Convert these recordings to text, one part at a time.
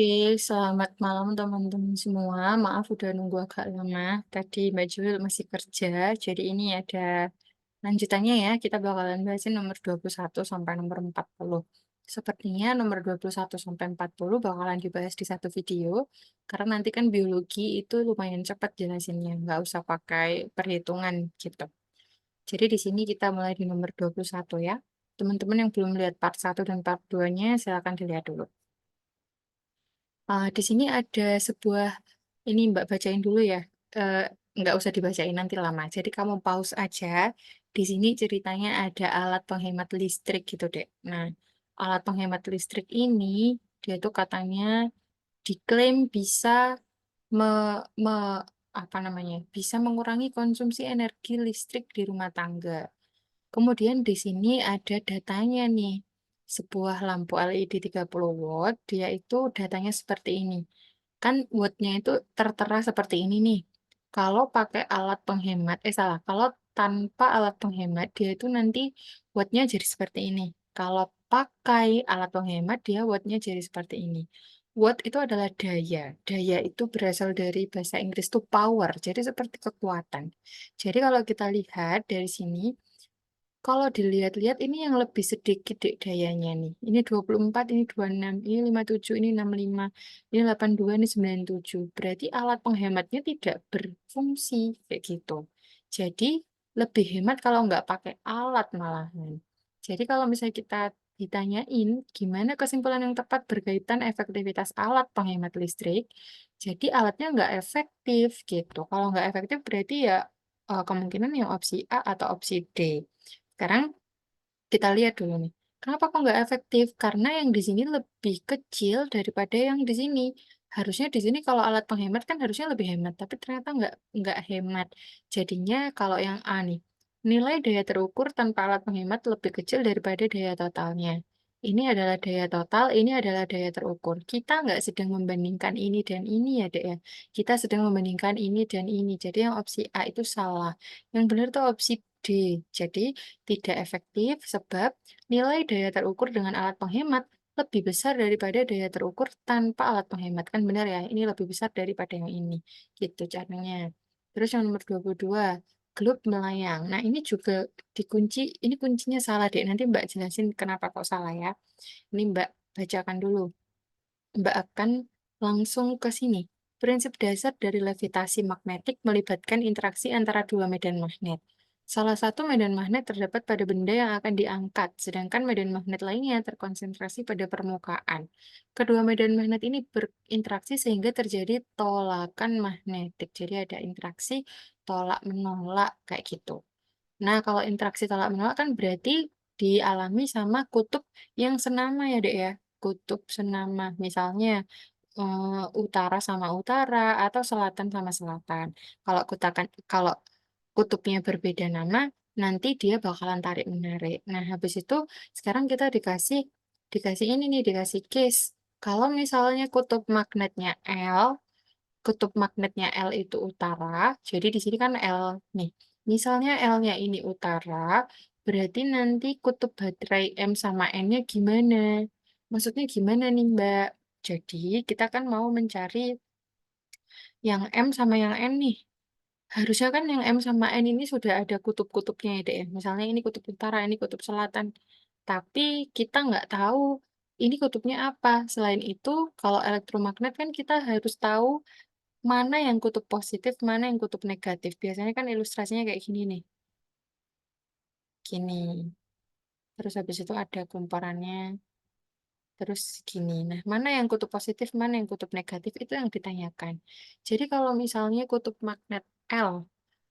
Oke, selamat malam teman-teman semua. Maaf udah nunggu agak lama. Tadi Mbak Jul masih kerja, jadi ini ada lanjutannya ya. Kita bakalan bahasin nomor 21 sampai nomor 40. Sepertinya nomor 21 sampai 40 bakalan dibahas di satu video, karena nanti kan biologi itu lumayan cepat jelasinnya, nggak usah pakai perhitungan gitu. Jadi di sini kita mulai di nomor 21 ya. Teman-teman yang belum lihat part 1 dan part 2-nya, silakan dilihat dulu. Di sini ada sebuah, ini Mbak bacain dulu ya. Eh, nggak usah dibacain nanti lama. Jadi kamu pause aja. Di sini ceritanya ada alat penghemat listrik gitu, Dek. Nah, alat penghemat listrik ini dia tuh katanya diklaim bisa me, me- apa namanya? Bisa mengurangi konsumsi energi listrik di rumah tangga. Kemudian di sini ada datanya nih. Sebuah lampu LED 30 watt, dia itu datanya seperti ini. Kan wattnya itu tertera seperti ini nih. Kalau pakai alat penghemat, salah, kalau tanpa alat penghemat, dia itu nanti wattnya jadi seperti ini. Kalau pakai alat penghemat, dia wattnya jadi seperti ini. Watt itu adalah daya. Daya itu berasal dari bahasa Inggris itu power, jadi seperti kekuatan. Jadi kalau kita lihat dari sini, kalau dilihat-lihat ini yang lebih sedikit dek dayanya nih. Ini 24, ini 26, ini 57, ini 65, ini 82, ini 97. Berarti alat penghematnya tidak berfungsi kayak gitu. Jadi lebih hemat kalau nggak pakai alat malahan. Jadi kalau misalnya kita ditanyain gimana kesimpulan yang tepat berkaitan efektivitas alat penghemat listrik, jadi alatnya nggak efektif gitu. Kalau nggak efektif berarti ya kemungkinan yang opsi A atau opsi D. Sekarang kita lihat dulu nih. Kenapa kok nggak efektif? Karena yang di sini lebih kecil daripada yang di sini. Harusnya di sini kalau alat penghemat kan harusnya lebih hemat, tapi ternyata nggak hemat. Jadinya kalau yang A nih, nilai daya terukur tanpa alat penghemat lebih kecil daripada daya totalnya. Ini adalah daya total, ini adalah daya terukur. Kita nggak sedang membandingkan ini dan ini ya, Dek ya. Kita sedang membandingkan ini dan ini. Jadi yang opsi A itu salah. Yang benar tuh opsi D. Jadi tidak efektif sebab nilai daya terukur dengan alat penghemat lebih besar daripada daya terukur tanpa alat penghemat. Kan benar ya, ini lebih besar daripada yang ini. Gitu caranya. Terus yang nomor 22, gelut melayang. Nah, ini juga dikunci, ini kuncinya salah deh. Nanti Mbak jelasin kenapa kok salah ya. Ini Mbak bacakan dulu. Mbak akan langsung ke sini. Prinsip dasar dari levitasi magnetik melibatkan interaksi antara dua medan magnet. Salah satu medan magnet terdapat pada benda yang akan diangkat, sedangkan medan magnet lainnya terkonsentrasi pada permukaan. Kedua medan magnet ini berinteraksi sehingga terjadi tolakan magnetik. Jadi ada interaksi tolak-menolak kayak gitu. Nah, kalau interaksi tolak-menolak kan berarti dialami sama kutub yang senama ya, Dek ya. Kutub senama. Misalnya utara sama utara atau selatan sama selatan. Kalau kutubnya berbeda nama, nanti dia bakalan tarik menarik. Nah, habis itu sekarang kita dikasih dikasih ini nih, dikasih case. Kalau misalnya kutub magnetnya L itu utara, jadi di sini kan L nih. Misalnya L-nya ini utara, berarti nanti kutub baterai M sama N-nya gimana? Maksudnya gimana nih, Mbak? Jadi kita kan mau mencari yang M sama yang N nih. Harusnya kan yang M sama N ini sudah ada kutub-kutubnya ya, Dek, ya. Misalnya ini kutub utara, ini kutub selatan. Tapi kita nggak tahu ini kutubnya apa. Selain itu, kalau elektromagnet kan kita harus tahu mana yang kutub positif, mana yang kutub negatif. Biasanya kan ilustrasinya kayak gini nih. Gini. Terus habis itu ada kumparannya. Terus gini. Nah, mana yang kutub positif, mana yang kutub negatif, itu yang ditanyakan. Jadi kalau misalnya kutub magnet L,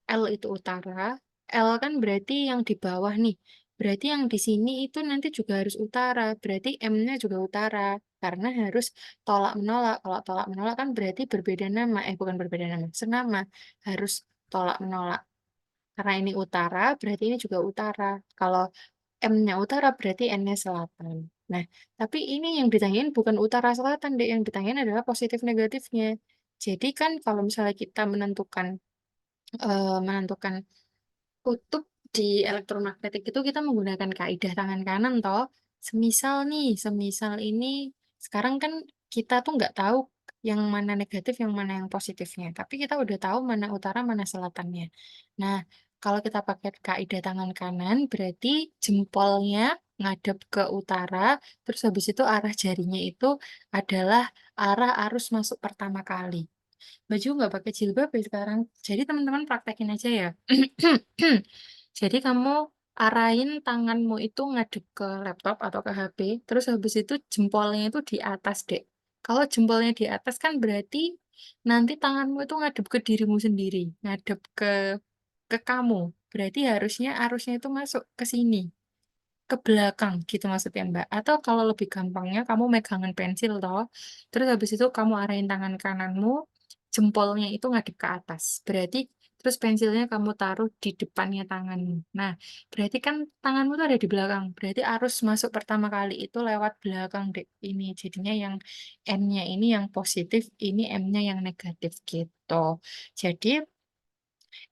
L itu utara, L kan berarti yang di bawah nih. Berarti yang di sini itu nanti juga harus utara. Berarti M-nya juga utara. Karena harus tolak menolak. Kalau tolak menolak kan berarti berbeda nama. Bukan berbeda nama. Senama. Harus tolak menolak. Karena ini utara, berarti ini juga utara. Kalau M-nya utara, berarti N-nya selatan. Nah, tapi ini yang ditanyain bukan utara selatan, deh. Yang ditanyain adalah positif negatifnya. Jadi kan kalau misalnya kita menentukan kutub di elektromagnetik itu kita menggunakan kaidah tangan kanan toh. Semisal nih, semisal ini sekarang kan kita tuh nggak tahu yang mana negatif, yang mana yang positifnya, tapi kita udah tahu mana utara, mana selatannya. Nah, kalau kita pakai kaidah tangan kanan, berarti jempolnya ngadep ke utara, terus habis itu arah jarinya itu adalah arah arus masuk pertama kali. Baju nggak pakai jilbab ya sekarang. Jadi teman-teman praktekin aja ya. Jadi kamu arahin tanganmu itu ngadep ke laptop atau ke HP, terus habis itu jempolnya itu di atas, Dek. Kalau jempolnya di atas kan berarti nanti tanganmu itu ngadep ke dirimu sendiri, ngadep ke kamu. Berarti harusnya arusnya itu masuk ke sini. Ke belakang gitu maksudnya, Mbak. Atau kalau lebih gampangnya kamu megangan pensil toh, terus habis itu kamu arahin tangan kananmu, jempolnya itu ngadep ke atas. Berarti terus pensilnya kamu taruh di depannya tanganmu. Nah, berarti kan tanganmu tuh ada di belakang. Berarti arus masuk pertama kali itu lewat belakang dek. Ini jadinya yang M-nya ini yang positif, ini M-nya yang negatif gitu. Jadi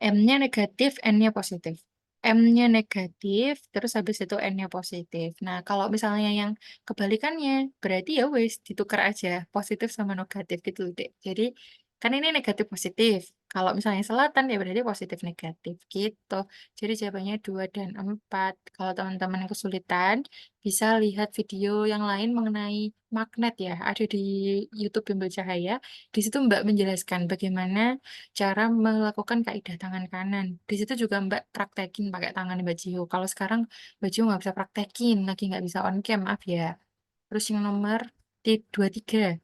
M-nya negatif, N-nya positif. M-nya negatif, terus habis itu N-nya positif. Nah, kalau misalnya yang kebalikannya, berarti ya wes, ditukar aja. Positif sama negatif gitu, Dek. Jadi, kan ini negatif positif. Kalau misalnya selatan, ya berarti positif negatif gitu. Jadi jawabannya 2 dan 4. Kalau teman-teman kesulitan, bisa lihat video yang lain mengenai magnet ya. Ada di YouTube Bimbel Cahaya. Di situ Mbak menjelaskan bagaimana cara melakukan kaidah tangan kanan. Di situ juga Mbak praktekin pakai tangan Mbak Jiho. Kalau sekarang Mbak Jiho nggak bisa praktekin, lagi nggak bisa on cam, maaf ya. Terus yang nomor 23.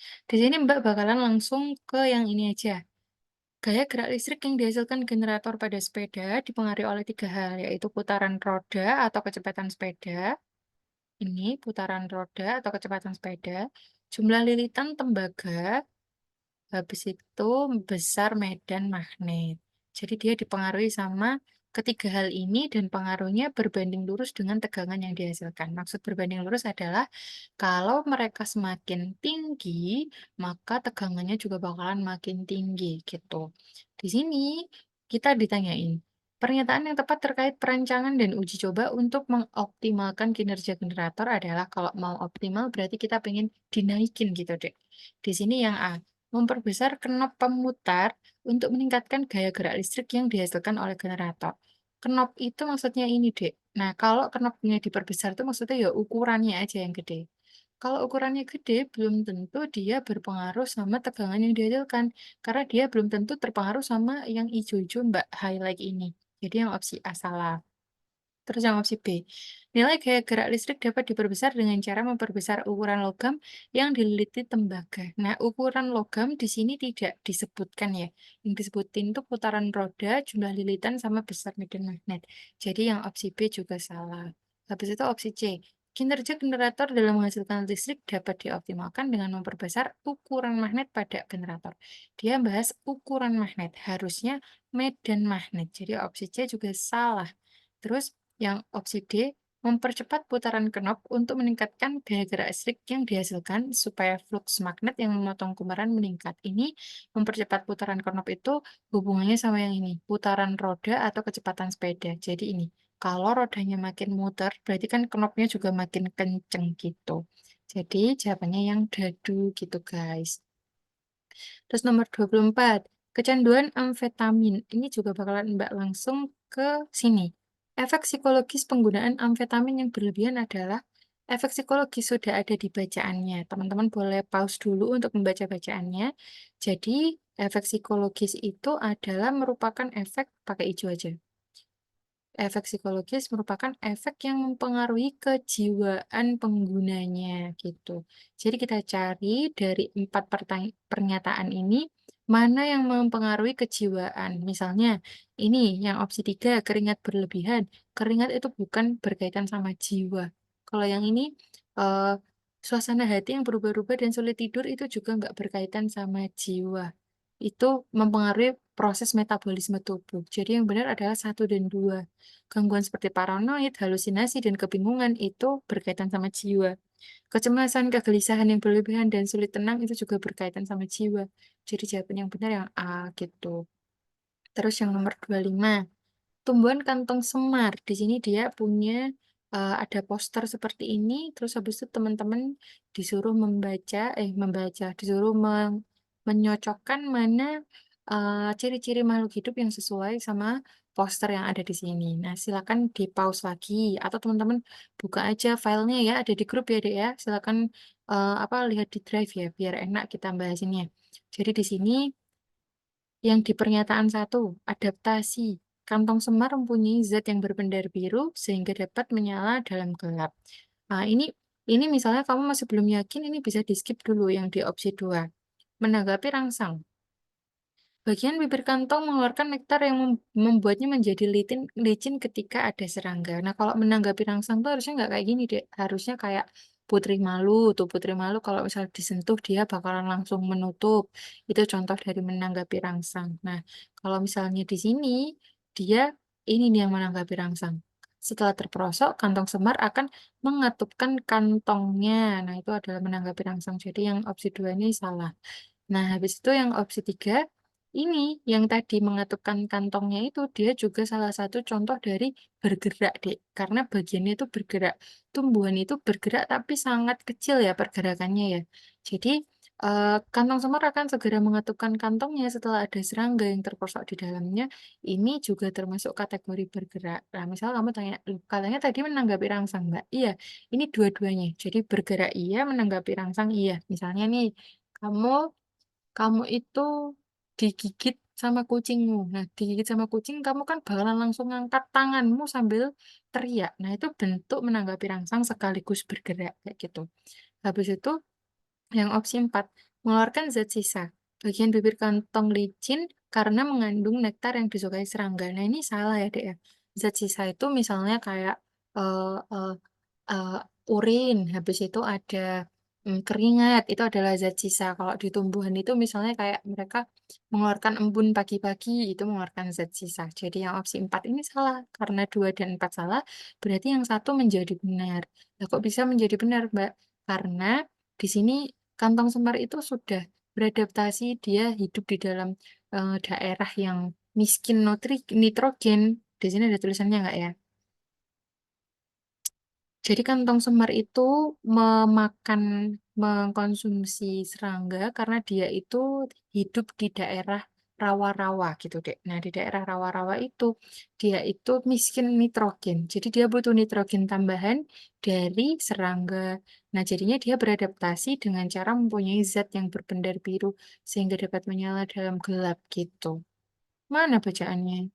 Di sini Mbak bakalan langsung ke yang ini aja. Gaya gerak listrik yang dihasilkan generator pada sepeda dipengaruhi oleh 3 hal, yaitu putaran roda atau kecepatan sepeda. Ini putaran roda atau kecepatan sepeda, jumlah lilitan tembaga, habis itu besar medan magnet. Jadi dia dipengaruhi sama ketiga hal ini dan pengaruhnya berbanding lurus dengan tegangan yang dihasilkan. Maksud berbanding lurus adalah kalau mereka semakin tinggi, maka tegangannya juga bakalan makin tinggi gitu. Di sini kita ditanyain, pernyataan yang tepat terkait perancangan dan uji coba untuk mengoptimalkan kinerja generator adalah kalau mau optimal berarti kita pengen dinaikin gitu, Dek. Di sini yang A, memperbesar knop pemutar untuk meningkatkan gaya gerak listrik yang dihasilkan oleh generator. Knop itu maksudnya ini, Dek. Nah, kalau knopnya diperbesar itu maksudnya ya ukurannya aja yang gede. Kalau ukurannya gede, belum tentu dia berpengaruh sama tegangan yang dihasilkan. Karena dia belum tentu terpengaruh sama yang hijau-hijau Mbak highlight ini. Jadi yang opsi A salah. Terus yang opsi B, nilai gaya gerak listrik dapat diperbesar dengan cara memperbesar ukuran logam yang dililiti tembaga. Nah, ukuran logam di sini tidak disebutkan ya. Yang disebutin itu putaran roda, jumlah lilitan, sama besar medan magnet. Jadi yang opsi B juga salah. Habis itu opsi C, kinerja generator dalam menghasilkan listrik dapat dioptimalkan dengan memperbesar ukuran magnet pada generator. Dia bahas ukuran magnet, harusnya medan magnet. Jadi opsi C juga salah. Terus yang opsi D, mempercepat putaran knop untuk meningkatkan gaya gerak listrik yang dihasilkan supaya flux magnet yang memotong kumaran meningkat. Ini mempercepat putaran knop itu hubungannya sama yang ini, putaran roda atau kecepatan sepeda. Jadi ini, kalau rodanya makin muter, berarti kan knopnya juga makin kenceng gitu. Jadi jawabannya yang dadu gitu guys. Terus nomor 24, kecanduan amfetamin. Ini juga bakalan Mbak langsung ke sini. Efek psikologis penggunaan amfetamin yang berlebihan adalah efek psikologis sudah ada di bacaannya. Teman-teman boleh pause dulu untuk membaca bacaannya. Jadi, efek psikologis itu adalah merupakan efek, pakai hijau aja. Efek psikologis merupakan efek yang mempengaruhi kejiwaan penggunanya gitu. Jadi kita cari dari 4 pernyataan ini mana yang mempengaruhi kejiwaan. Misalnya ini yang opsi 3 keringat berlebihan. Keringat itu bukan berkaitan sama jiwa. Kalau yang ini eh, suasana hati yang berubah-ubah dan sulit tidur itu juga nggak berkaitan sama jiwa. Itu mempengaruhi proses metabolisme tubuh. Jadi yang benar adalah 1 dan 2. Gangguan seperti paranoid, halusinasi, dan kebingungan itu berkaitan sama jiwa. Kecemasan, kegelisahan yang berlebihan, dan sulit tenang itu juga berkaitan sama jiwa. Jadi jawaban yang benar yang A gitu. Terus yang nomor 25, tumbuhan kantong semar. Di sini dia punya ada poster seperti ini, terus habis itu teman-teman disuruh disuruh menyocokkan mana, ciri-ciri makhluk hidup yang sesuai sama poster yang ada di sini. Nah, silakan di-pause lagi atau teman-teman buka aja filenya ya, ada di grup ya, Dek, ya. Silakan, lihat di Drive ya, biar enak kita bahasinnya. Jadi di sini yang di pernyataan satu, adaptasi. Kantong semar mempunyai zat yang berpendar biru sehingga dapat menyala dalam gelap. Nah, ini misalnya kamu masih belum yakin, ini bisa di-skip dulu yang di opsi 2. Menanggapi rangsang. Bagian bibir kantong mengeluarkan nektar yang membuatnya menjadi licin ketika ada serangga. Nah, kalau menanggapi rangsang tuh harusnya nggak kayak gini, Dek. Harusnya kayak putri malu. Tuh, putri malu kalau misal disentuh dia bakalan langsung menutup. Itu contoh dari menanggapi rangsang. Nah, kalau misalnya di sini, dia ini nih yang menanggapi rangsang. Setelah terperosok, kantong semar akan mengatupkan kantongnya. Nah, itu adalah menanggapi rangsang. Jadi yang opsi 2 ini salah. Nah, habis itu yang opsi 3 ini, yang tadi mengatupkan kantongnya itu, dia juga salah satu contoh dari bergerak, Dek. Karena bagiannya itu bergerak. Tumbuhan itu bergerak, tapi sangat kecil ya pergerakannya ya. Jadi, kantong semar akan segera mengatupkan kantongnya setelah ada serangga yang terperosok di dalamnya. Ini juga termasuk kategori bergerak. Nah, misal kamu tanya, "Loh, katanya tadi menanggapi rangsang, Mbak?" Iya, ini dua-duanya. Jadi bergerak iya, menanggapi rangsang iya. Misalnya nih, kamu kamu itu digigit sama kucingmu. Nah, digigit sama kucing, kamu kan bakalan langsung ngangkat tanganmu sambil teriak. Nah, itu bentuk menanggapi rangsang sekaligus bergerak, kayak gitu. Habis itu, yang opsi 4 mengeluarkan zat sisa. Bagian bibir kantong licin karena mengandung nektar yang disukai serangga. Nah, ini salah ya, Dek, ya. Zat sisa itu misalnya kayak, eee eee eee, urin, habis itu ada, keringat, itu adalah zat sisa. Kalau di tumbuhan itu misalnya kayak mereka mengeluarkan embun pagi-pagi, itu mengeluarkan zat sisa. Jadi yang opsi 4 ini salah, karena 2 dan 4 salah, berarti yang satu menjadi benar. Lah kok bisa menjadi benar, Mbak? Karena di sini kantong semar itu sudah beradaptasi, dia hidup di dalam, daerah yang miskin nitrogen. Di sini ada tulisannya nggak ya? Jadi kantong semar itu mengkonsumsi serangga karena dia itu hidup di daerah rawa-rawa gitu, Dek. Nah, di daerah rawa-rawa itu, dia itu miskin nitrogen. Jadi dia butuh nitrogen tambahan dari serangga. Nah, jadinya dia beradaptasi dengan cara mempunyai zat yang berpendar biru sehingga dapat menyala dalam gelap gitu. Mana bacaannya?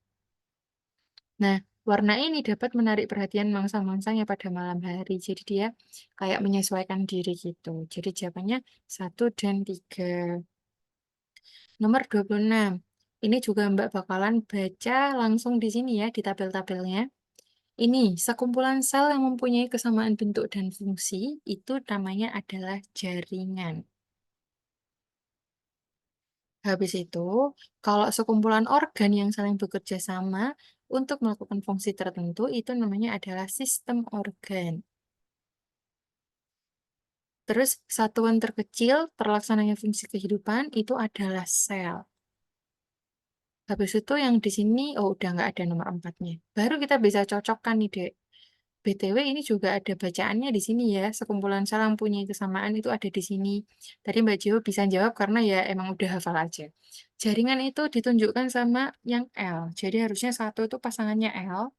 Nah, warna ini dapat menarik perhatian mangsa-mangsanya pada malam hari. Jadi dia kayak menyesuaikan diri gitu. Jadi jawabannya 1 dan 3. Nomor 26. Ini juga Mbak bakalan baca langsung di sini ya, di tabel-tabelnya. Ini, sekumpulan sel yang mempunyai kesamaan bentuk dan fungsi, itu namanya adalah jaringan. Habis itu, kalau sekumpulan organ yang saling bekerja sama untuk melakukan fungsi tertentu, itu namanya adalah sistem organ. Terus, satuan terkecil terlaksananya fungsi kehidupan itu adalah sel. Habis itu yang di sini, oh udah nggak ada nomor empatnya. Baru kita bisa cocokkan nih, Dek. BTW ini juga ada bacaannya di sini ya. Sekumpulan sel yang punya kesamaan itu ada di sini. Tadi Mbak Jo bisa jawab karena ya emang udah hafal aja. Jaringan itu ditunjukkan sama yang L. Jadi harusnya satu itu pasangannya L,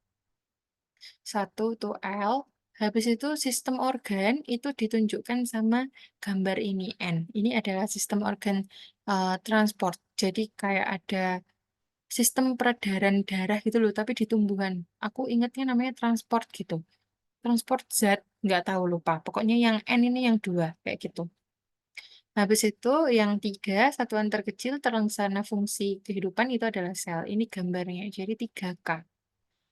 satu itu L. Habis itu sistem organ itu ditunjukkan sama gambar ini N. Ini adalah sistem organ transport. Jadi kayak ada sistem peredaran darah gitu loh, tapi di tumbuhan. Aku ingatnya namanya transport gitu. Transport zat, nggak tahu lupa. Pokoknya yang N ini yang 2 kayak gitu. Habis itu yang 3 satuan terkecil terlaksana fungsi kehidupan itu adalah sel. Ini gambarnya, jadi 3K.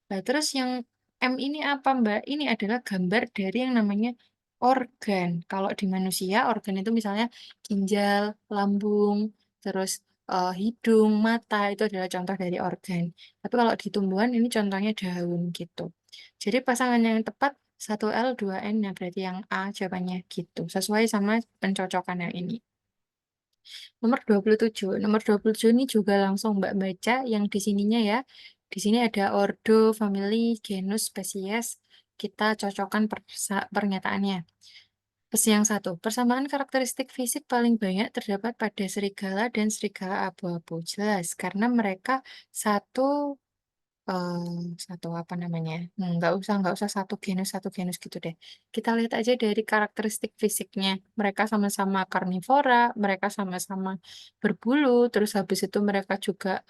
Nah, terus yang M ini apa, Mbak? Ini adalah gambar dari yang namanya organ. Kalau di manusia, organ itu misalnya ginjal, lambung, terus hidung, mata, itu adalah contoh dari organ. Tapi kalau di tumbuhan, ini contohnya daun gitu. Jadi pasangan yang tepat 1L, 2N, nah berarti yang A jawabannya gitu. Sesuai sama pencocokan yang ini. Nomor 27. Nomor 27 ini juga langsung Mbak baca yang di sininya ya. Di sini ada ordo, family, genus, spesies. kita cocokkan pernyataannya. Yang satu, persamaan karakteristik fisik paling banyak terdapat pada serigala dan serigala abu-abu. Jelas, karena mereka satu satu apa namanya, nggak usah satu genus gitu deh. Kita lihat aja dari karakteristik fisiknya. Mereka sama-sama karnivora, mereka sama-sama berbulu, terus habis itu mereka juga,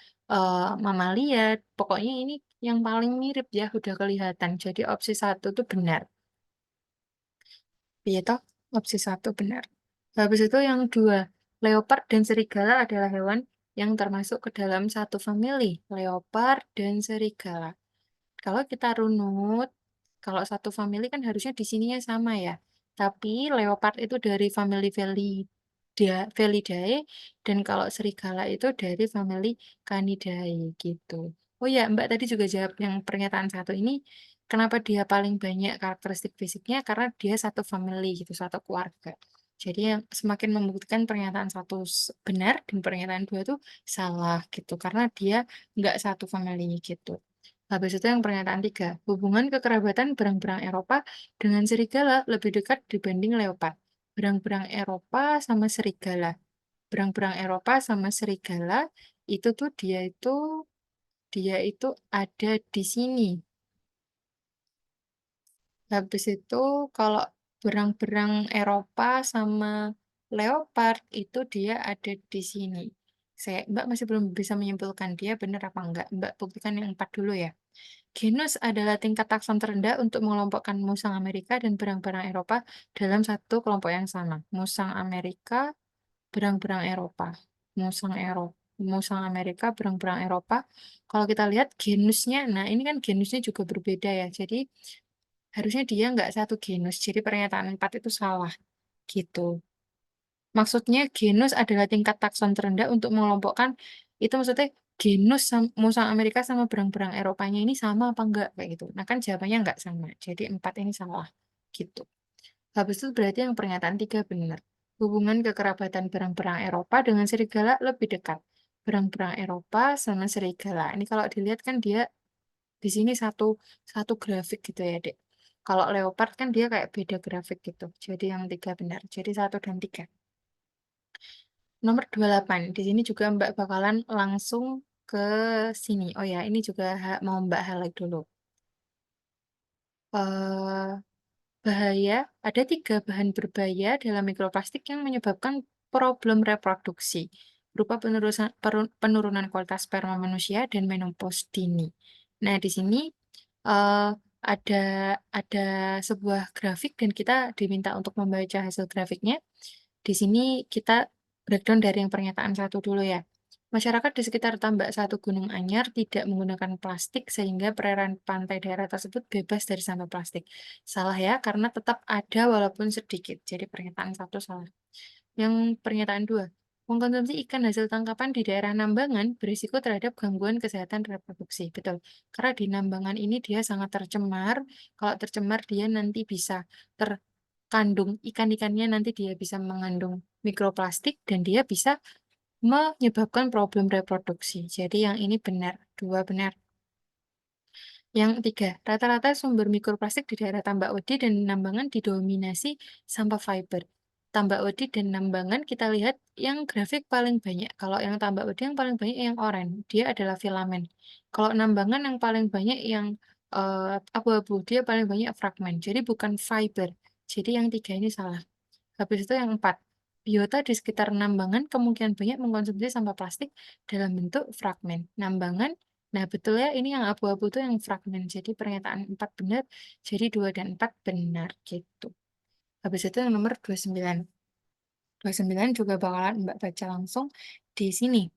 mamalia. Pokoknya ini yang paling mirip ya, udah kelihatan. Jadi opsi satu tuh benar. Iya toh? Opsi satu benar. Habis itu yang dua, leopard dan serigala adalah hewan yang termasuk ke dalam satu famili, leopard dan serigala. Kalau kita runut, kalau satu famili kan harusnya di sininya sama ya. Tapi leopard itu dari famili Felidae dan kalau serigala itu dari famili Canidae gitu. Oh ya, Mbak tadi juga jawab yang pernyataan satu ini, kenapa dia paling banyak karakteristik fisiknya? Karena dia satu famili gitu, satu keluarga. Jadi yang semakin membuktikan pernyataan satu benar dan pernyataan dua itu salah gitu, karena dia nggak satu famili gitu. Habis itu yang pernyataan tiga, hubungan kekerabatan berang-berang Eropa dengan serigala lebih dekat dibanding leopard. Berang-berang Eropa sama serigala. Berang-berang Eropa sama serigala itu tuh dia itu ada di sini. Habis itu kalau berang-berang Eropa sama leopard itu dia ada di sini. Mbak masih belum bisa menyimpulkan dia benar apa enggak. Mbak buktikan yang empat dulu ya. Genus adalah tingkat takson terendah untuk mengelompokkan musang Amerika dan berang-berang Eropa dalam satu kelompok yang sama. Musang Amerika, berang-berang Eropa. Musang Amerika, berang-berang Eropa. Kalau kita lihat genusnya, nah ini kan genusnya juga berbeda ya. Jadi harusnya dia nggak satu genus. Jadi pernyataan 4 itu salah gitu. Maksudnya genus adalah tingkat takson terendah untuk mengelompokkan, itu maksudnya genus musang Amerika sama berang-berang Eropanya ini sama apa enggak kayak gitu. Nah kan jawabannya enggak sama. Jadi 4 ini salah gitu. Habis itu berarti yang pernyataan 3 benar. Hubungan kekerabatan berang-berang Eropa dengan serigala lebih dekat. Berang-berang Eropa sama serigala. Ini kalau dilihat kan dia di sini satu satu grafik gitu ya, Dek. Kalau leopard kan dia kayak beda grafik gitu. Jadi yang 3 benar. Jadi satu dan 3. Nomor 28. Di sini juga Mbak bakalan langsung ke sini. Oh ya, ini juga mau Mbak highlight dulu. Eh, bahaya, ada 3 bahan berbahaya dalam mikroplastik yang menyebabkan problem reproduksi, berupa penurunan kualitas sperma manusia dan menopause dini. Nah, di sini eh, ada ada sebuah grafik dan kita diminta untuk membaca hasil grafiknya. Di sini kita breakdown dari yang pernyataan satu dulu ya. Masyarakat di sekitar tambak satu Gunung Anyar tidak menggunakan plastik sehingga perairan pantai daerah tersebut bebas dari sampah plastik. Salah ya, karena tetap ada walaupun sedikit. Jadi pernyataan satu salah. Yang pernyataan dua, mengkonsumsi ikan hasil tangkapan di daerah Nambangan berisiko terhadap gangguan kesehatan reproduksi. Betul, karena di Nambangan ini dia sangat tercemar. Kalau tercemar dia nanti bisa terkandung, ikan-ikannya nanti dia bisa mengandung mikroplastik dan dia bisa menyebabkan problem reproduksi. Jadi yang ini benar, dua benar. Yang ketiga, rata-rata sumber mikroplastik di daerah Tambak Wedi dan Nambangan didominasi sampah fiber. Tambak Wedi dan Nambangan kita lihat yang grafik paling banyak. Kalau yang Tambak Wedi yang paling banyak yang oranye, dia adalah filamen. Kalau Nambangan yang paling banyak yang abu-abu, dia paling banyak fragmen. Jadi bukan fiber. Jadi yang tiga ini salah. Habis itu yang empat, biota di sekitar Nambangan kemungkinan banyak mengkonsumsi sampah plastik dalam bentuk fragmen. Nambangan, nah betul ya, ini yang abu-abu itu yang fragmen. Jadi pernyataan 4 benar, jadi 2 dan 4 benar gitu. Habis itu yang nomor 29. 29 juga bakalan Mbak baca langsung di sini.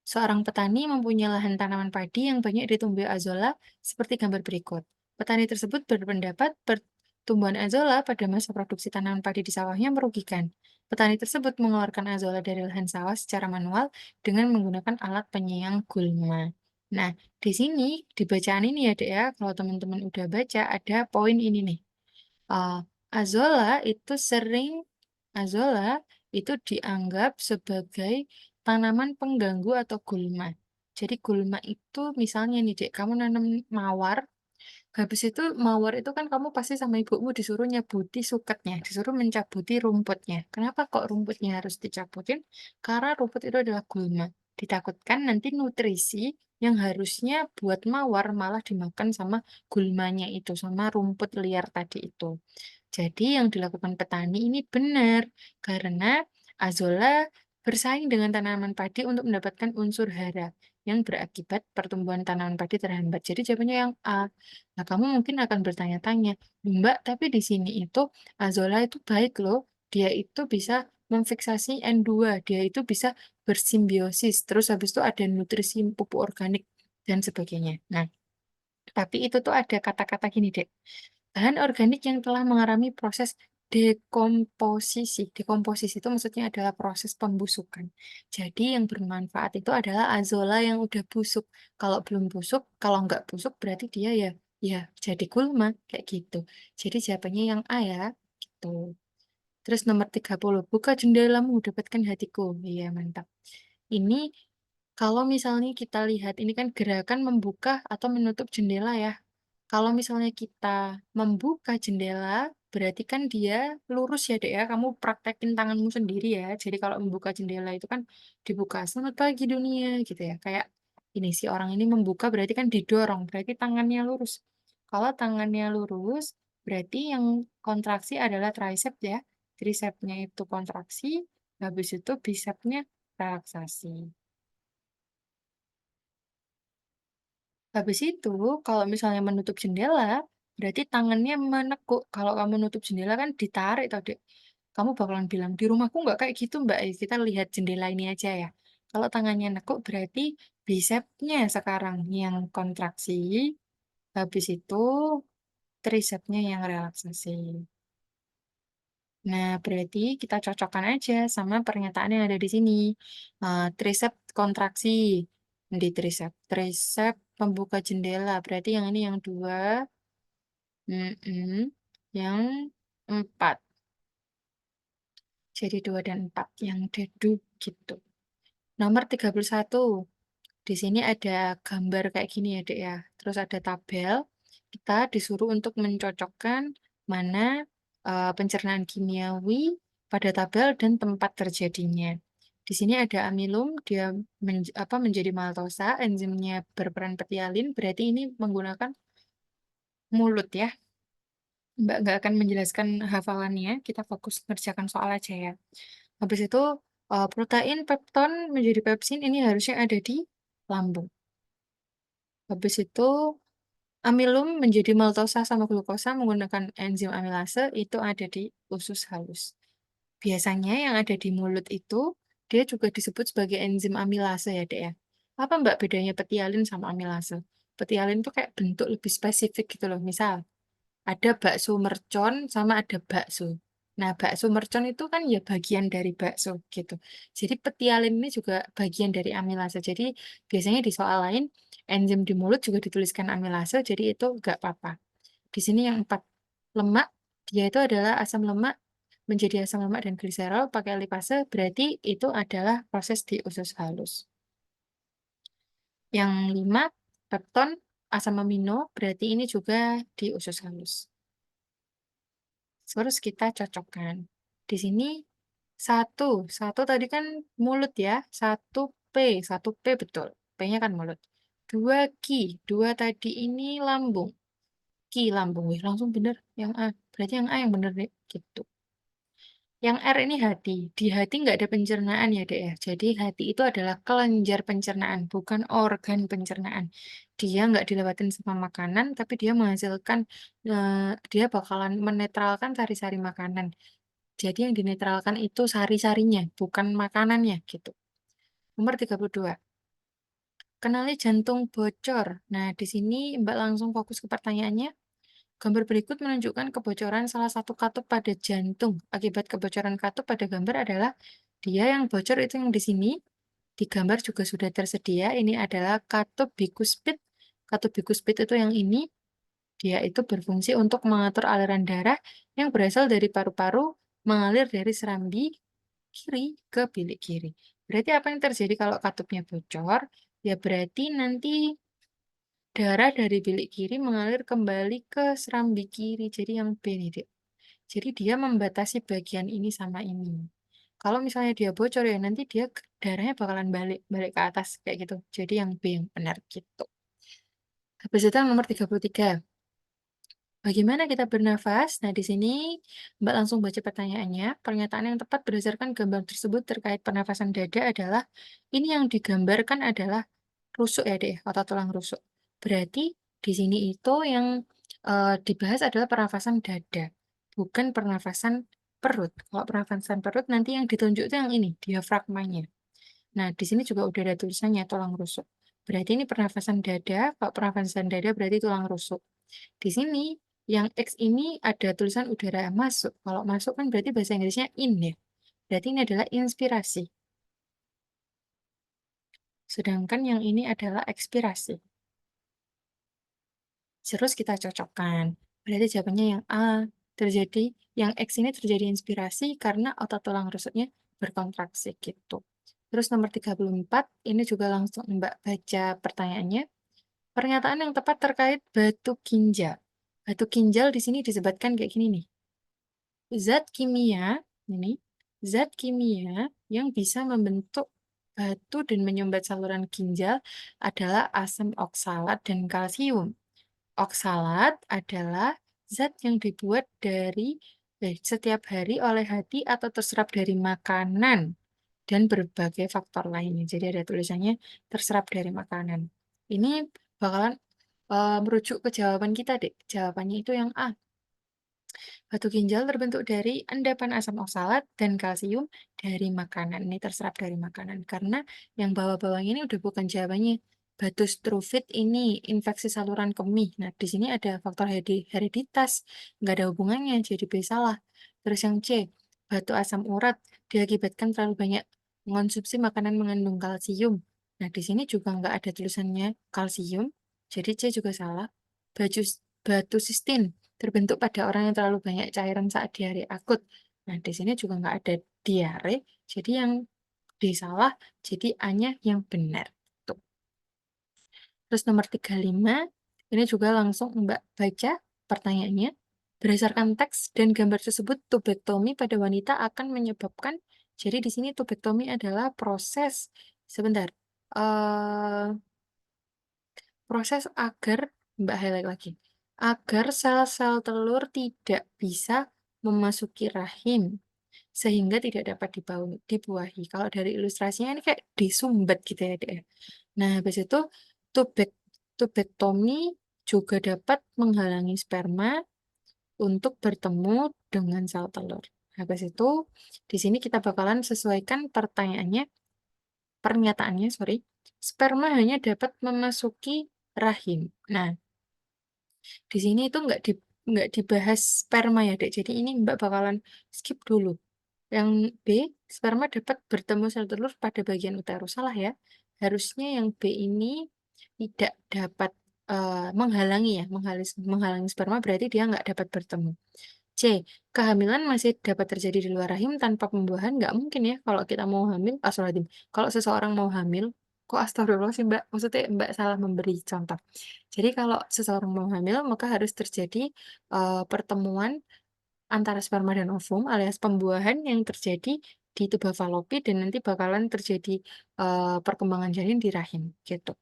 Seorang petani mempunyai lahan tanaman padi yang banyak ditumbuhi azolla seperti gambar berikut. Petani tersebut berpendapat pertumbuhan azolla pada masa produksi tanaman padi di sawahnya merugikan. Petani tersebut mengeluarkan azolla dari lahan sawah secara manual dengan menggunakan alat penyeiang gulma. Nah, di sini, di bacaan ini ya, Dek ya, kalau teman-teman udah baca, ada poin ini nih. Uh, Azolla itu Azolla itu dianggap sebagai tanaman pengganggu atau gulma. Jadi gulma itu misalnya nih Dek, kamu nanam mawar, Habis itu mawar itu kan kamu pasti sama ibumu disuruh nyebuti suketnya, disuruh mencabuti rumputnya. Kenapa kok rumputnya harus dicabutin? Karena rumput itu adalah gulma. Ditakutkan nanti nutrisi yang harusnya buat mawar malah dimakan sama gulmanya itu, sama rumput liar tadi itu. Jadi yang dilakukan petani ini benar, karena azolla bersaing dengan tanaman padi untuk mendapatkan unsur hara yang berakibat pertumbuhan tanaman padi terhambat. Jadi jawabannya yang A. Nah, kamu mungkin akan bertanya-tanya, "Loh, Mbak, tapi di sini itu azolla itu baik loh. Dia itu bisa memfiksasi N2, dia itu bisa bersimbiosis, terus habis itu ada nutrisi pupuk organik dan sebagainya." Nah, tapi itu tuh ada kata-kata gini, Dek. Bahan organik yang telah mengalami proses dekomposisi. Dekomposisi itu maksudnya adalah proses pembusukan. Jadi yang bermanfaat itu adalah azolla yang udah busuk. Kalau belum busuk, kalau nggak busuk berarti dia ya ya jadi gulma kayak gitu. Jadi jawabannya yang A ya, gitu. Terus nomor 30, buka jendelamu, dapatkan hatiku. Iya, mantap. Ini kalau misalnya kita lihat, ini kan gerakan membuka atau menutup jendela ya. Kalau misalnya kita membuka jendela, berarti kan dia lurus ya, Dek, ya. Kamu praktekin tanganmu sendiri ya. Jadi kalau membuka jendela itu kan dibuka, "Selamat pagi dunia," gitu ya. Kayak ini si orang ini membuka berarti kan didorong, berarti tangannya lurus. Kalau tangannya lurus, berarti yang kontraksi adalah tricep ya. Tricepnya itu kontraksi, habis itu bicepnya relaksasi. Habis itu, kalau misalnya menutup jendela, berarti tangannya menekuk. Kalau kamu nutup jendela kan ditarik tau, Dek. Kamu bakalan bilang, "Di rumahku nggak kayak gitu, Mbak. Kita lihat jendela ini aja ya." Kalau tangannya nekuk berarti bicepnya sekarang yang kontraksi, habis itu tricepnya yang relaksasi. Nah, berarti kita cocokkan aja sama pernyataan yang ada di sini. Tricep kontraksi di tricep. Tricep pembuka jendela. Berarti yang ini yang dua. Yang empat. Jadi dua dan empat. Yang dedu gitu. Nomor 31. Di sini ada gambar kayak gini ya, Dek ya. Terus ada tabel. Kita disuruh untuk mencocokkan mana pencernaan kimiawi pada tabel dan tempat terjadinya. Di sini ada amilum, dia menjadi maltosa, enzimnya berperan petialin, berarti ini menggunakan mulut ya. Mbak nggak akan menjelaskan hafalannya, kita fokus ngerjakan soal aja ya. Habis itu protein pepton menjadi pepsin ini harusnya ada di lambung. Habis itu amilum menjadi maltosa sama glukosa menggunakan enzim amilase itu ada di usus halus. Biasanya yang ada di mulut itu dia juga disebut sebagai enzim amilase ya, Dek ya. Apa Mbak bedanya petialin sama amilase? Petialin tuh kayak bentuk lebih spesifik gitu loh. Misal, ada bakso mercon sama ada bakso. Nah, bakso mercon itu kan ya bagian dari bakso gitu. Jadi petialin ini juga bagian dari amilase. Jadi biasanya di soal lain enzim di mulut juga dituliskan amilase, jadi itu nggak apa-apa. Di sini yang empat lemak, dia itu adalah asam lemak menjadi asam lemak dan gliserol pakai lipase, berarti itu adalah proses di usus halus. Yang lima, pepton, asam amino, berarti ini juga di usus halus. Terus kita cocokkan. Di sini satu tadi kan mulut ya, satu P betul. P-nya kan mulut. Dua ki, dua tadi ini lambung. Ki lambung, wih langsung bener yang A. Berarti yang A yang bener deh, gitu. Yang R ini hati. Di hati nggak ada pencernaan ya, Dek ya. Jadi hati itu adalah kelenjar pencernaan, bukan organ pencernaan. Dia nggak dilewatin sama makanan, tapi dia menghasilkan, dia bakalan menetralkan sari-sari makanan. Jadi yang dinetralkan itu sari-sarinya, bukan makanannya gitu. Nomor 32. Kenali jantung bocor. Nah, di sini Mbak langsung fokus ke pertanyaannya. Gambar berikut menunjukkan kebocoran salah satu katup pada jantung. Akibat kebocoran katup pada gambar adalah dia yang bocor itu yang di sini. Di gambar juga sudah tersedia. Ini adalah katup bikuspit. Katup bikuspit itu yang ini. Dia itu berfungsi untuk mengatur aliran darah yang berasal dari paru-paru mengalir dari serambi kiri ke bilik kiri. Berarti apa yang terjadi kalau katupnya bocor? Ya berarti nanti Darah dari bilik kiri mengalir kembali ke serambi kiri. Jadi yang B nih, Dek. Jadi dia membatasi bagian ini sama ini. Kalau misalnya dia bocor ya nanti dia darahnya bakalan balik balik ke atas kayak gitu. Jadi yang B yang benar gitu. Habis itu yang nomor 33. Bagaimana kita bernafas? Nah, di sini Mbak langsung baca pertanyaannya. Pernyataan yang tepat berdasarkan gambar tersebut terkait pernafasan dada adalah ini yang digambarkan adalah rusuk ya, Dek, otot tulang rusuk. Berarti di sini itu yang dibahas adalah pernafasan dada, bukan pernafasan perut. Kalau pernafasan perut nanti yang ditunjuk itu yang ini, diafragmanya. Nah, di sini juga udah ada tulisannya tulang rusuk. Berarti ini pernafasan dada, kalau pernafasan dada berarti tulang rusuk. Di sini yang X ini ada tulisan udara masuk. Kalau masuk kan berarti bahasa Inggrisnya in ya. Berarti ini adalah inspirasi. Sedangkan yang ini adalah ekspirasi. Terus kita cocokkan. Berarti jawabannya yang A. Terjadi, yang X ini terjadi inspirasi karena otot tulang rusuknya berkontraksi gitu. Terus nomor 34, ini juga langsung Mbak baca pertanyaannya. Pernyataan yang tepat terkait batu ginjal. Batu ginjal di sini disebutkan kayak gini nih. Zat kimia, ini, zat kimia yang bisa membentuk batu dan menyumbat saluran ginjal adalah asam oksalat dan kalsium. Oksalat adalah zat yang dibuat dari setiap hari oleh hati atau terserap dari makanan dan berbagai faktor lainnya. Jadi ada tulisannya terserap dari makanan. Ini bakalan merujuk ke jawaban kita, Dek. Jawabannya itu yang A. Batu ginjal terbentuk dari endapan asam oksalat dan kalsium dari makanan. Ini terserap dari makanan. Karena yang bawah-bawahnya ini udah bukan jawabannya. Batu struvit ini infeksi saluran kemih. Nah, di sini ada faktor hereditas. Nggak ada hubungannya, jadi B salah. Terus yang C, batu asam urat diakibatkan terlalu banyak mengonsumsi makanan mengandung kalsium. Nah, di sini juga nggak ada tulisannya kalsium, jadi C juga salah. Batu, batu sistin terbentuk pada orang yang terlalu banyak cairan saat diare akut. Nah, di sini juga nggak ada diare, jadi yang D salah, jadi A-nya yang benar. Tuh. Terus nomor 35, ini juga langsung Mbak baca pertanyaannya. Berdasarkan teks dan gambar tersebut, tubektomi pada wanita akan menyebabkan, jadi di sini tubektomi adalah proses, sebentar, eh proses agar, Mbak highlight lagi, agar sel-sel telur tidak bisa memasuki rahim, sehingga tidak dapat dibuahi. Kalau dari ilustrasinya ini kayak disumbat gitu ya, Dek. Nah, habis itu tubek, tubektomi juga dapat menghalangi sperma untuk bertemu dengan sel telur. Habis itu, di sini kita bakalan sesuaikan pertanyaannya, pernyataannya, sorry. Sperma hanya dapat memasuki rahim. Nah, di sini itu nggak dibahas sperma ya, Dek. Jadi ini Mbak bakalan skip dulu. Yang B, sperma dapat bertemu sel telur pada bagian uterus. Salah ya. Harusnya yang B ini tidak dapat menghalangi ya, menghalangi sperma berarti dia nggak dapat bertemu. C, kehamilan masih dapat terjadi di luar rahim tanpa pembuahan. Nggak mungkin ya kalau kita mau hamil. Astagfirullahaladzim. Kalau seseorang mau hamil, kok astagfirullah sih Mbak? Maksudnya Mbak salah memberi contoh. Jadi kalau seseorang mau hamil, maka harus terjadi pertemuan antara sperma dan ovum alias pembuahan yang terjadi di tuba falopi dan nanti bakalan terjadi perkembangan janin di rahim gitu.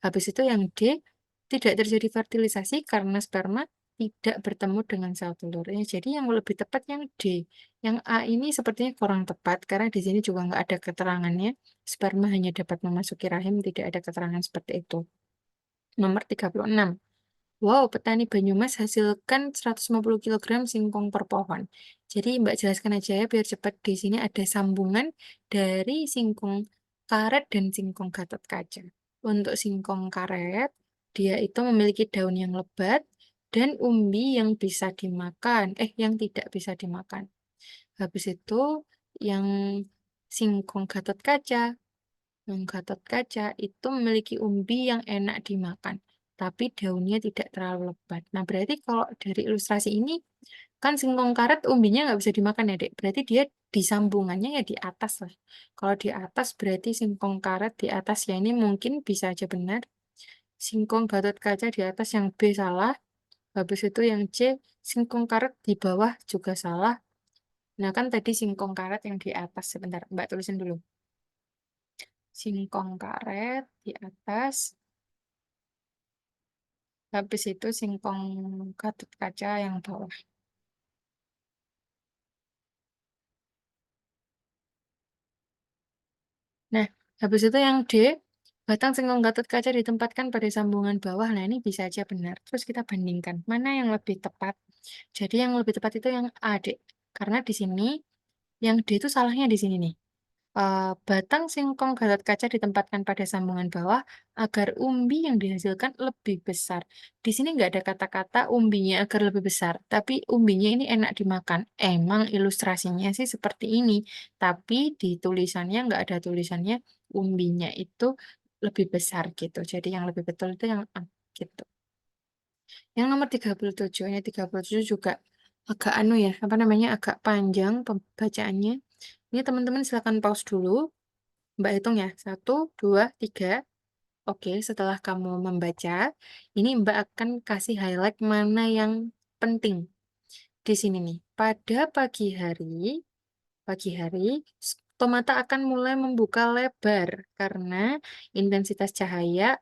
Habis itu yang D, tidak terjadi fertilisasi karena sperma tidak bertemu dengan sel telurnya. Jadi yang lebih tepat yang D. Yang A ini sepertinya kurang tepat karena di sini juga nggak ada keterangannya. Sperma hanya dapat memasuki rahim, tidak ada keterangan seperti itu. Nomor 36. Wow, petani Banyumas hasilkan 150 kg singkong per pohon. Jadi Mbak jelaskan aja ya biar cepat. Di sini ada sambungan dari singkong karet dan singkong Gatot Kaca. Untuk singkong karet, dia itu memiliki daun yang lebat dan umbi yang bisa dimakan, yang tidak bisa dimakan. Habis itu yang singkong Gatot Kaca, Gatot Kaca itu memiliki umbi yang enak dimakan, tapi daunnya tidak terlalu lebat. Nah, berarti kalau dari ilustrasi ini, kan singkong karet umbinya nggak bisa dimakan ya, Dek? Berarti dia di sambungannya ya di atas lah. Kalau di atas berarti singkong karet di atas ya ini mungkin bisa aja benar. singkong Gatot Kaca di atas yang B salah, habis itu yang C singkong karet di bawah juga salah. Nah, kan tadi singkong karet yang di atas, sebentar, Mbak tulisin dulu. Singkong karet di atas, habis itu singkong Gatot Kaca yang bawah. Nah, habis itu yang D, batang singkong Gatot Kaca ditempatkan pada sambungan bawah. Nah, ini bisa aja benar. Terus kita bandingkan, mana yang lebih tepat. Jadi yang lebih tepat itu yang A, Dek. Karena di sini, yang D itu salahnya di sini nih. Batang singkong Gatot Kaca ditempatkan pada sambungan bawah agar umbi yang dihasilkan lebih besar. Di sini nggak ada kata-kata umbinya agar lebih besar, tapi umbinya ini enak dimakan. Emang ilustrasinya sih seperti ini, tapi di tulisannya nggak ada tulisannya umbinya itu lebih besar gitu. Jadi yang lebih betul itu yang A gitu. Yang nomor 37, ini 37 juga agak anu ya, apa namanya, agak panjang pembacaannya. Ini teman-teman silakan pause dulu. Mbak hitung ya, satu, dua, tiga. Oke, setelah kamu membaca, ini Mbak akan kasih highlight mana yang penting di sini nih. Pada pagi hari, stomata akan mulai membuka lebar karena intensitas cahaya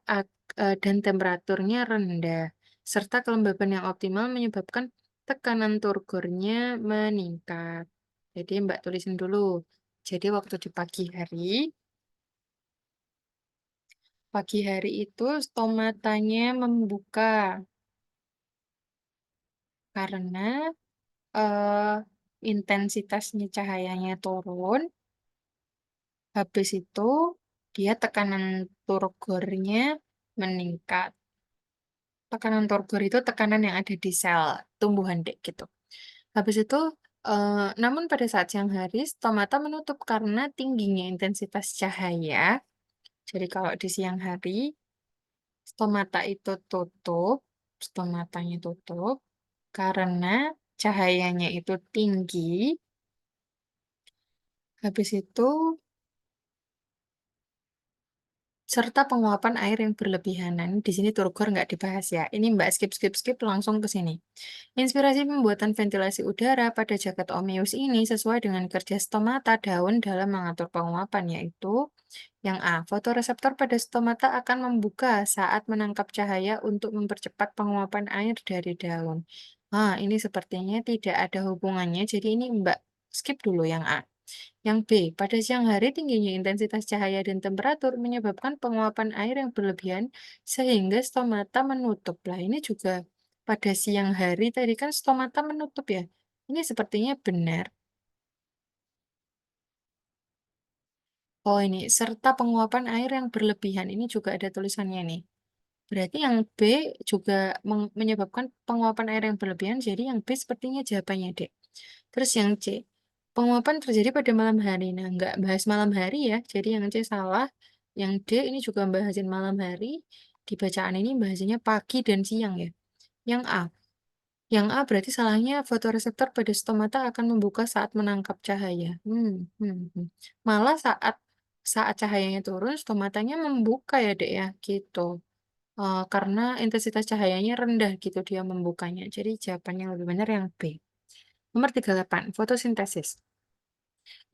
dan temperaturnya rendah, serta kelembaban yang optimal menyebabkan tekanan turgornya meningkat. Jadi Mbak tulisin dulu. Jadi waktu di pagi hari itu stomatanya membuka karena eh, intensitasnya cahayanya turun. Habis itu dia tekanan turgornya meningkat. Tekanan turgor itu tekanan yang ada di sel tumbuhan dek gitu. Habis itu namun pada saat siang hari stomata menutup karena tingginya intensitas cahaya. Jadi kalau di siang hari stomata itu tutup, stomatanya tutup karena cahayanya itu tinggi. Habis itu serta penguapan air yang berlebihan. Nah, ini di sini turgor nggak dibahas ya. Ini Mbak skip langsung ke sini. Inspirasi pembuatan ventilasi udara pada jaket Omeus ini sesuai dengan kerja stomata daun dalam mengatur penguapan, yaitu yang A. Fotoreseptor pada stomata akan membuka saat menangkap cahaya untuk mempercepat penguapan air dari daun. Ah, ini sepertinya tidak ada hubungannya, jadi ini Mbak skip dulu yang A. Yang B, pada siang hari tingginya intensitas cahaya dan temperatur menyebabkan penguapan air yang berlebihan sehingga stomata menutup. Lah, ini juga pada siang hari tadi kan stomata menutup ya. Ini sepertinya benar. Oh, ini serta penguapan air yang berlebihan. Ini juga ada tulisannya nih. Berarti yang B juga menyebabkan penguapan air yang berlebihan. Jadi yang B sepertinya jawabannya, Dek. Terus yang C, penguapan terjadi pada malam hari. Nah, nggak bahas malam hari ya. Jadi yang C salah. Yang D ini juga bahasin malam hari. Di bacaan ini bahasanya pagi dan siang ya. Yang A. Yang A berarti salahnya fotoreseptor pada stomata akan membuka saat menangkap cahaya. Malah saat saat cahayanya turun, stomatanya membuka ya, Dek ya, gitu. Karena intensitas cahayanya rendah gitu dia membukanya. Jadi jawabannya lebih benar yang B. Nomor 38, fotosintesis.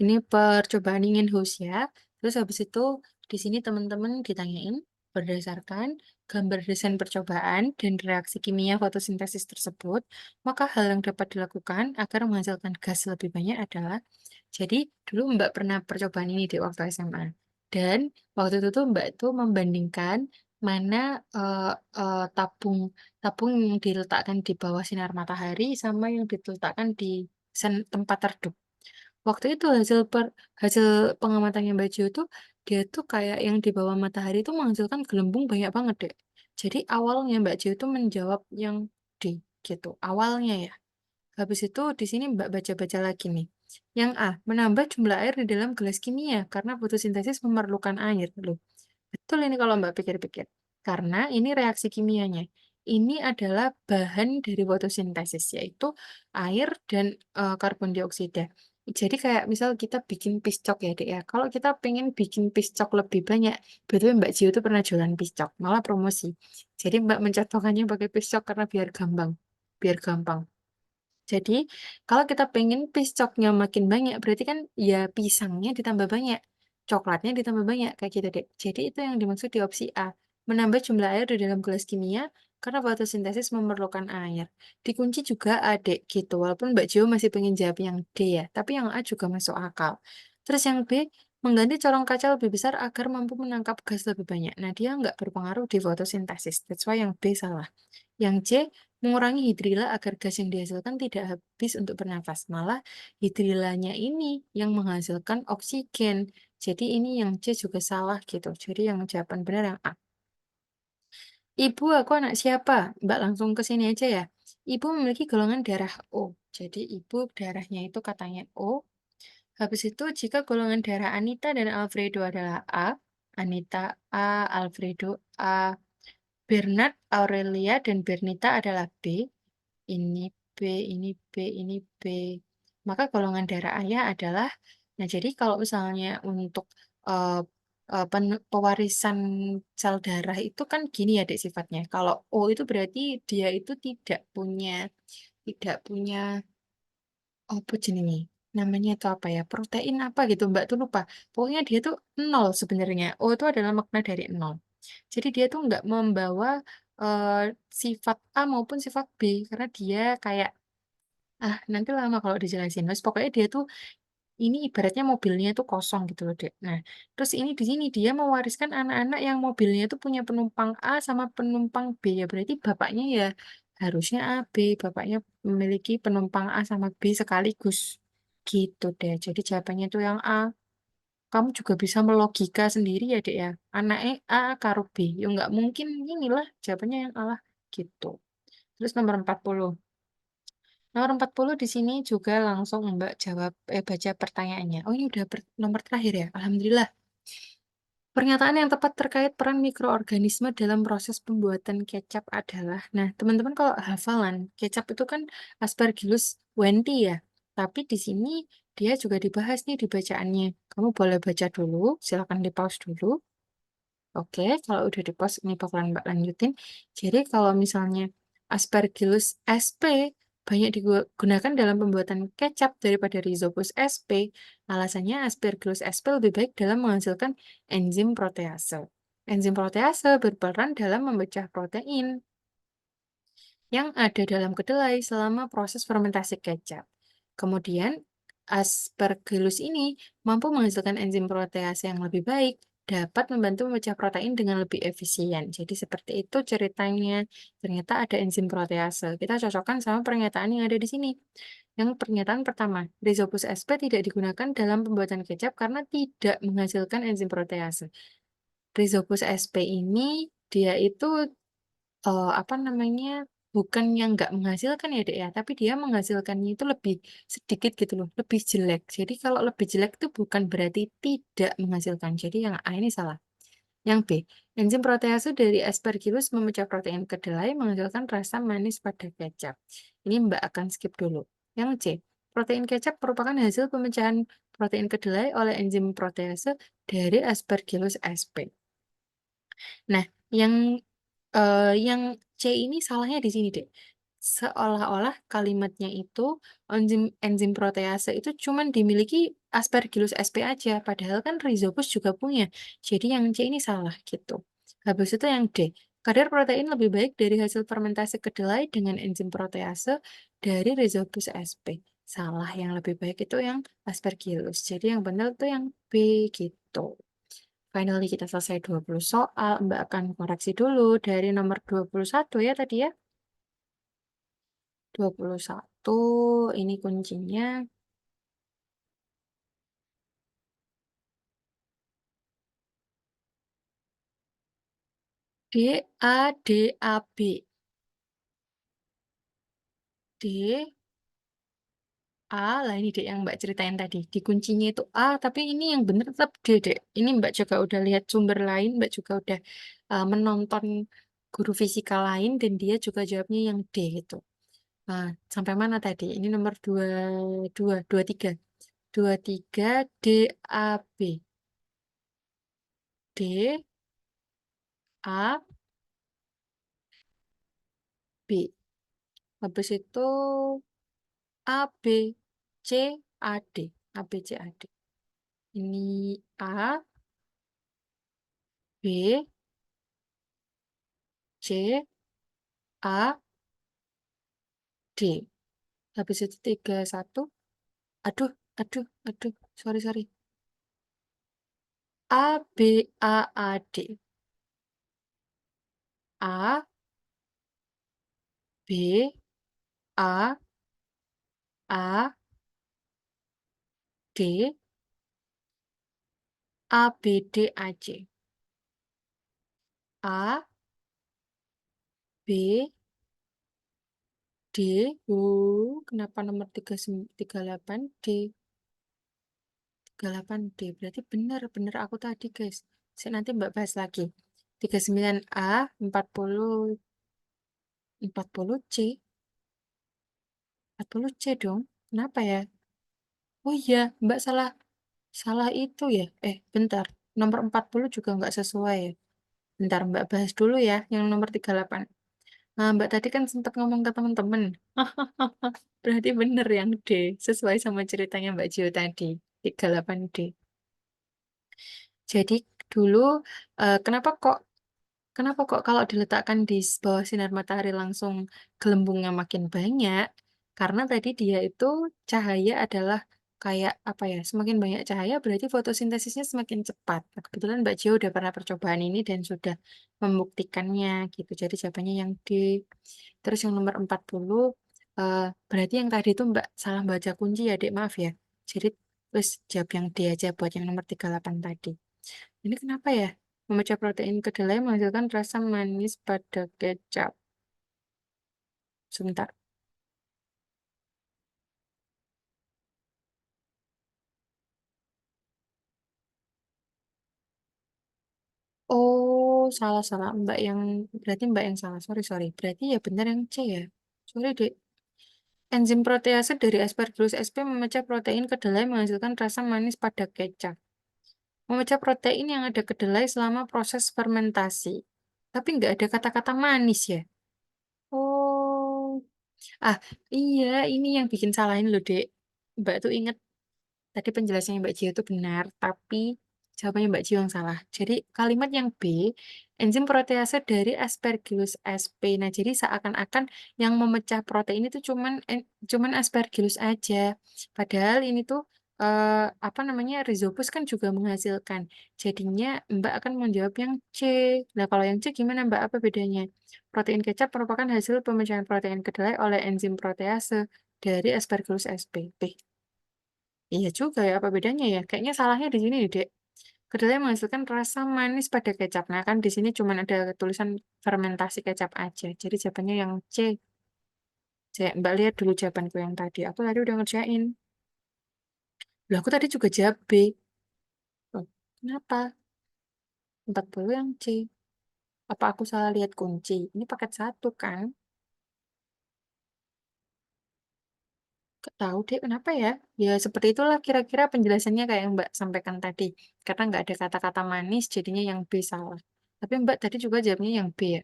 Ini percobaan ingin host ya. Terus habis itu di sini teman-teman ditanyain berdasarkan gambar desain percobaan dan reaksi kimia fotosintesis tersebut, maka hal yang dapat dilakukan agar menghasilkan gas lebih banyak adalah, jadi dulu Mbak pernah percobaan ini di waktu SMA. Dan waktu itu tuh Mbak tuh membandingkan mana tabung tabung yang diletakkan di bawah sinar matahari sama yang diletakkan di tempat teduh. Waktu itu hasil pengamatannya Mbak Jo tuh, dia tuh kayak yang di bawah matahari itu menghasilkan gelembung banyak banget deh. Jadi awalnya Mbak Jo itu menjawab yang D gitu. Awalnya ya. Habis itu di sini Mbak baca-baca lagi nih. Yang A, menambah jumlah air di dalam gelas kimia karena fotosintesis memerlukan air. Loh, betul ini kalau Mbak pikir-pikir. Karena ini reaksi kimianya. Ini adalah bahan dari fotosintesis, yaitu air dan karbon dioksida. Jadi kayak misal kita bikin piscok ya, Dek, ya. Kalau kita pengen bikin piscok lebih banyak, BTW Mbak Jio tuh pernah jualan piscok, malah promosi. Jadi Mbak mencontohkannya pakai piscok karena biar gampang. Biar gampang. Jadi, kalau kita pengen piscoknya makin banyak, berarti kan ya pisangnya ditambah banyak, coklatnya ditambah banyak, kayak gitu, Dek. Jadi itu yang dimaksud di opsi A. Menambah jumlah air di dalam gelas kimia karena fotosintesis memerlukan air. Dikunci juga A, Dek, gitu. Walaupun Mbak Jo masih pengen jawab yang D ya, tapi yang A juga masuk akal. Terus yang B, mengganti corong kaca lebih besar agar mampu menangkap gas lebih banyak. Nah, dia nggak berpengaruh di fotosintesis. That's why yang B salah. Yang C, mengurangi hidrila agar gas yang dihasilkan tidak habis untuk bernafas. Malah hidrilanya ini yang menghasilkan oksigen. Jadi ini yang C juga salah gitu. Jadi yang jawaban benar yang A. Ibu, aku anak siapa? Mbak langsung ke sini aja ya. Ibu memiliki golongan darah O. Jadi ibu darahnya itu katanya O. Habis itu jika golongan darah Anita dan Alfredo adalah A, Anita A, Alfredo A, Bernard, Aurelia, dan Bernita adalah B. Ini B, ini B, ini B. Maka golongan darah ayah adalah, nah jadi kalau misalnya untuk eh, pewarisan sel darah itu kan gini ya dek sifatnya. Kalau O itu berarti dia itu tidak punya apa jenenge? Namanya itu apa ya? Protein apa gitu Mbak tuh lupa. Pokoknya dia tuh nol sebenarnya. O itu adalah makna dari nol. Jadi dia tuh nggak membawa eh, sifat A maupun sifat B karena dia kayak nanti lama kalau dijelasin. Mas, pokoknya dia tuh ini ibaratnya mobilnya tuh kosong gitu loh, Dek. Nah, terus ini di sini dia mewariskan anak-anak yang mobilnya tuh punya penumpang A sama penumpang B ya. Berarti bapaknya ya harusnya A, B, bapaknya memiliki penumpang A sama B sekaligus. Gitu deh. Jadi jawabannya tuh yang A. Kamu juga bisa melogika sendiri ya, Dek ya. Anaknya A karo B. Ya nggak mungkin inilah jawabannya yang A lah. Gitu. Terus nomor 40. Nomor 40 di sini juga langsung Mbak jawab, baca pertanyaannya. Oh, ini udah nomor terakhir ya. Alhamdulillah. Pernyataan yang tepat terkait peran mikroorganisme dalam proses pembuatan kecap adalah, nah teman-teman kalau hafalan, kecap itu kan Aspergillus wenti ya. Tapi di sini dia juga dibahas nih di bacaannya. Kamu boleh baca dulu, silakan di pause dulu. Oke, kalau udah di pause ini bakalan Mbak lanjutin. Jadi kalau misalnya Aspergillus sp banyak digunakan dalam pembuatan kecap daripada Rhizopus sp, alasannya Aspergillus sp lebih baik dalam menghasilkan enzim protease. Enzim protease berperan dalam memecah protein yang ada dalam kedelai selama proses fermentasi kecap. Kemudian, Aspergillus ini mampu menghasilkan enzim protease yang lebih baik, dapat membantu memecah protein dengan lebih efisien. Jadi seperti itu ceritanya. Ternyata ada enzim protease. Kita cocokkan sama pernyataan yang ada di sini. Yang pernyataan pertama, Rhizopus sp tidak digunakan dalam pembuatan kecap karena tidak menghasilkan enzim protease. Rhizopus sp ini dia itu apa namanya, bukan yang nggak menghasilkan ya, Dek, ya, tapi dia menghasilkannya itu lebih sedikit gitu loh, lebih jelek. Jadi kalau lebih jelek itu bukan berarti tidak menghasilkan. Jadi yang A ini salah. Yang B, enzim protease dari Aspergillus memecah protein kedelai menghasilkan rasa manis pada kecap. Ini Mbak akan skip dulu. Yang C, protein kecap merupakan hasil pemecahan protein kedelai oleh enzim protease dari Aspergillus sp. Nah, yang C ini salahnya di sini, Dek. Seolah-olah kalimatnya itu enzim enzim protease itu cuman dimiliki Aspergillus sp aja, padahal kan Rhizopus juga punya. Jadi yang C ini salah gitu. Habis itu yang D, kadar protein lebih baik dari hasil fermentasi kedelai dengan enzim protease dari Rhizopus sp. Salah, yang lebih baik itu yang Aspergillus. Jadi yang benar itu yang B gitu. Finally, kita selesai 20 soal. Mbak akan koreksi dulu dari nomor 21 ya tadi ya. 21, ini kuncinya D, A, D, A, B. D, A, lah ini dek yang Mbak ceritain tadi. Di kuncinya itu A, tapi ini yang benar tetap D, dek. Ini Mbak juga udah lihat sumber lain, Mbak juga udah menonton guru fisika lain, dan dia juga jawabnya yang D gitu. Nah, sampai mana tadi? Ini nomor 22, 23. 23 DAB. D, A, B. Habis itu A, B, C, A, D. A, B, C, A, D. Ini A, B, C, A, D. Habis itu 31. Aduh, aduh, aduh. Sorry, sorry. A, B, A, A, D. A, B, A, A, D, A, B, D, A, C. A, B, D. Kenapa nomor 38 D? 38D. Berarti benar, benar aku tadi, guys. Saya nanti Mbak bahas lagi. 39A, 40C. 40C dong. Kenapa ya? Oh iya, Mbak salah salah itu ya. Bentar. Nomor 40 juga nggak sesuai ya. Bentar, Mbak bahas dulu ya yang nomor 38. Nah, Mbak tadi kan sempat ngomong ke teman-teman. Berarti bener yang D. Sesuai sama ceritanya Mbak Gio tadi. 38D. Jadi dulu kenapa kok kalau diletakkan di bawah sinar matahari langsung gelembungnya makin banyak? Karena tadi dia itu cahaya adalah kayak apa ya? Semakin banyak cahaya berarti fotosintesisnya semakin cepat. Nah, kebetulan Mbak Jo udah pernah percobaan ini dan sudah membuktikannya gitu. Jadi jawabannya yang D. Terus yang nomor 40 berarti yang tadi itu Mbak salah baca kunci ya, Dek. Maaf ya. Jadi terus jawab yang D aja buat yang nomor 38 tadi. Ini kenapa ya? Memecah protein kedelai menghasilkan rasa manis pada kecap. Sebentar. Oh, salah-salah. Berarti Mbak yang salah. Sorry, sorry. Berarti ya benar yang C ya. Sorry, Dek. Enzim protease dari Aspergillus sp memecah protein kedelai menghasilkan rasa manis pada kecap. Memecah protein yang ada kedelai selama proses fermentasi. Tapi nggak ada kata-kata manis ya. Oh, ah iya, ini yang bikin salahin loh, Dek. Mbak tuh inget tadi penjelasannya Mbak Jio itu benar, tapi jawabannya Mbak Jio yang salah. Jadi kalimat yang B, enzim protease dari Aspergillus sp. Nah, jadi seakan-akan yang memecah protein itu cuman Aspergillus aja. Padahal ini tuh apa namanya Rhizopus kan juga menghasilkan. Jadinya Mbak akan menjawab yang C. Nah, kalau yang C gimana Mbak? Apa bedanya? Protein kecap merupakan hasil pemecahan protein kedelai oleh enzim protease dari Aspergillus sp. Iya juga ya, apa bedanya ya? Kayaknya salahnya di sini deh, Dek. Kedelai menghasilkan rasa manis pada kecap. Nah, kan di sini cuma ada tulisan fermentasi kecap aja. Jadi jawabannya yang C. Mbak lihat dulu jawabanku yang tadi. Aku tadi udah ngerjain. Loh, aku tadi juga jawab B. Loh, kenapa? 40 yang C. Apa aku salah lihat kunci? Ini paket satu kan? Gak tahu deh kenapa ya. Ya seperti itulah kira-kira penjelasannya kayak yang Mbak sampaikan tadi. Karena nggak ada kata-kata manis, jadinya yang B salah. Tapi Mbak tadi juga jawabnya yang B ya.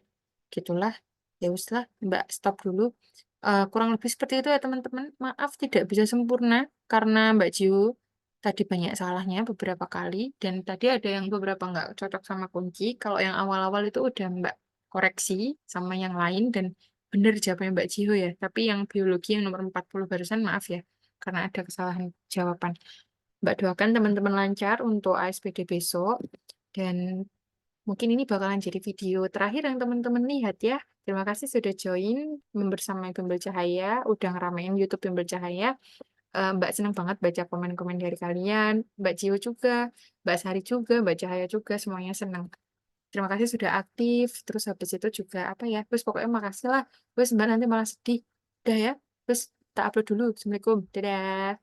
Gitulah. Ya wis lah, Mbak stop dulu. Kurang lebih seperti itu ya teman-teman. Maaf tidak bisa sempurna karena Mbak Jiwo tadi banyak salahnya beberapa kali. Dan tadi ada yang beberapa nggak cocok sama kunci. Kalau yang awal-awal itu udah Mbak koreksi sama yang lain dan bener jawabannya Mbak Jiho ya. Tapi yang biologi yang nomor 40 barusan maaf ya. Karena ada kesalahan jawaban. Mbak doakan teman-teman lancar untuk ASPD besok. Dan mungkin ini bakalan jadi video terakhir yang teman-teman lihat ya. Terima kasih sudah join bersama Bimbel Cahaya. Udah ngeramein YouTube Bimbel Cahaya. Mbak senang banget baca komen-komen dari kalian. Mbak Jiho juga, Mbak Sari juga, Mbak Cahaya juga. Semuanya senang. Terima kasih sudah aktif. Terus habis itu juga apa ya? Terus pokoknya makasih lah. Terus Mbak nanti malah sedih. Udah ya. Terus tak upload dulu. Assalamualaikum. Dadah.